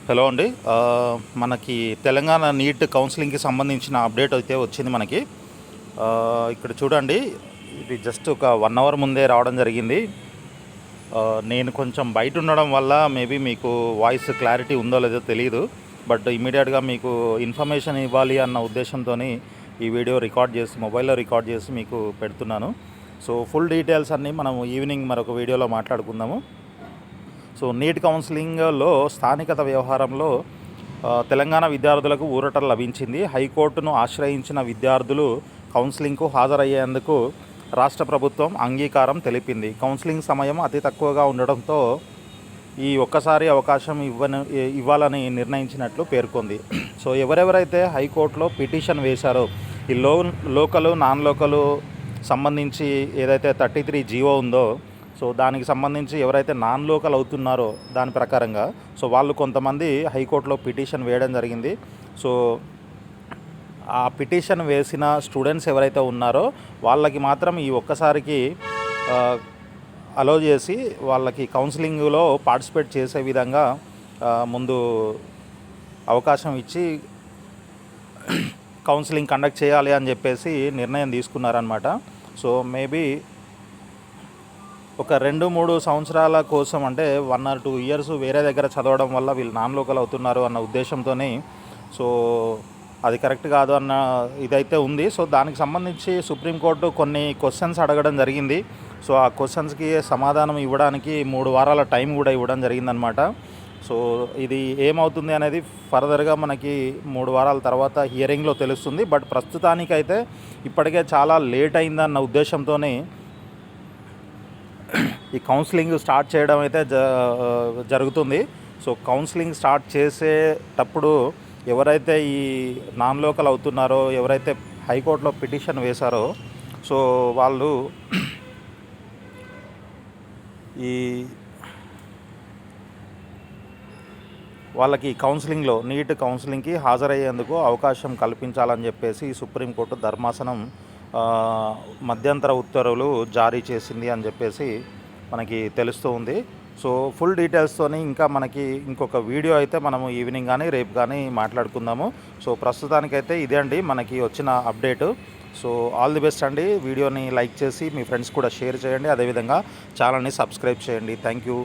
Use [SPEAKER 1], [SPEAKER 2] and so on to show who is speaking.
[SPEAKER 1] Hello అండి. మనకి Telangana neat కౌన్సిలింగ్కి సంబంధించిన అప్డేట్ అయితే వచ్చింది మనకి. ఇక్కడ చూడండి, ఇది జస్ట్ ఒక 1 అవర్ ముందే రావడం జరిగింది. నేను కొంచెం బయట ఉండడం వల్ల మేబీ మీకు వాయిస్ క్లారిటీ ఉందో లేదో తెలియదు. బట్ ఇమీడియట్గా మీకు ఇన్ఫర్మేషన్ ఇవ్వాలి అన్న ఉద్దేశంతో ఈ వీడియో మొబైల్లో రికార్డ్ చేసి మీకు పెడుతున్నాను. సో ఫుల్ డీటెయిల్స్ అన్నీ మనం ఈవినింగ్ మరొక వీడియోలో మాట్లాడుకుందాము. సో నీట్ కౌన్సిలింగ్లో స్థానికత వ్యవహారంలో తెలంగాణ విద్యార్థులకు ఊరట లభించింది. హైకోర్టును ఆశ్రయించిన విద్యార్థులు కౌన్సిలింగ్కు హాజరయ్యేందుకు రాష్ట్ర ప్రభుత్వం అంగీకారం తెలిపింది. కౌన్సిలింగ్ సమయం అతి తక్కువగా ఉండడంతో ఈ ఒక్కసారి అవకాశం ఇవ్వాలని నిర్ణయించినట్లు పేర్కొంది. సో ఎవరెవరైతే హైకోర్టులో పిటిషన్ వేశారో ఈ లోకలు నాన్ లోకలు సంబంధించి ఏదైతే 33 జీవో ఉందో, సో దానికి సంబంధించి ఎవరైతే నాన్ లోకల్ అవుతున్నారో దాని ప్రకారంగా సో వాళ్ళు కొంతమంది హైకోర్టులో పిటిషన్ వేయడం జరిగింది. సో ఆ పిటిషన్ వేసిన స్టూడెంట్స్ ఎవరైతే ఉన్నారో వాళ్ళకి మాత్రం ఈ ఒక్కసారికి అలో చేసి వాళ్ళకి కౌన్సిలింగ్లో పార్టిసిపేట్ చేసే విధంగా ముందు అవకాశం ఇచ్చి కౌన్సిలింగ్ కండక్ట్ చేయాలి అని చెప్పేసి నిర్ణయం తీసుకున్నారనమాట. సో మేబీ ఒక 2-3 సంవత్సరాల కోసం, అంటే 1 or 2 years వేరే దగ్గర చదవడం వల్ల వీళ్ళు నాన్ లోకల్ అవుతున్నారు అన్న ఉద్దేశంతోనే సో అది కరెక్ట్ కాదు అన్న ఇదైతే ఉంది. సో దానికి సంబంధించి సుప్రీంకోర్టు కొన్ని క్వశ్చన్స్ అడగడం జరిగింది. సో ఆ క్వశ్చన్స్కి సమాధానం ఇవ్వడానికి 3 వారాల టైం కూడా ఇవ్వడం జరిగిందనమాట. సో ఇది ఏమవుతుంది అనేది ఫర్దర్గా మనకి 3 వారాల తర్వాత హియరింగ్లో తెలుస్తుంది. బట్ ప్రస్తుతానికైతే ఇప్పటికే చాలా లేట్ అయిందన్న ఉద్దేశంతోనే ఈ కౌన్సిలింగ్ స్టార్ట్ చేయడం అయితే జరుగుతుంది. సో కౌన్సిలింగ్ స్టార్ట్ చేసేటప్పుడు ఎవరైతే ఈ నాన్ లోకల్ అవుతున్నారో, ఎవరైతే హైకోర్టులో పిటిషన్ వేశారో సో వాళ్ళు వాళ్ళకి కౌన్సిలింగ్లో నీట్ కౌన్సిలింగ్కి హాజరయ్యేందుకు అవకాశం కల్పించాలని చెప్పేసి సుప్రీంకోర్టు ధర్మాసనం మధ్యంతర ఉత్తర్వులు జారీ చేసింది అని చెప్పేసి మనకి తెలుస్తూ ఉంది. సో ఫుల్ డీటెయిల్స్తోని ఇంకా మనకి ఇంకొక వీడియో అయితే మనము ఈవినింగ్ కానీ రేపు కానీ మాట్లాడుకుందాము. సో ప్రస్తుతానికైతే ఇదే అండి మనకి వచ్చిన update. So all the best అండి. వీడియోని లైక్ చేసి మీ ఫ్రెండ్స్ కూడా షేర్ చేయండి. అదేవిధంగా ఛానల్ని సబ్స్క్రైబ్ చేయండి. Thank you.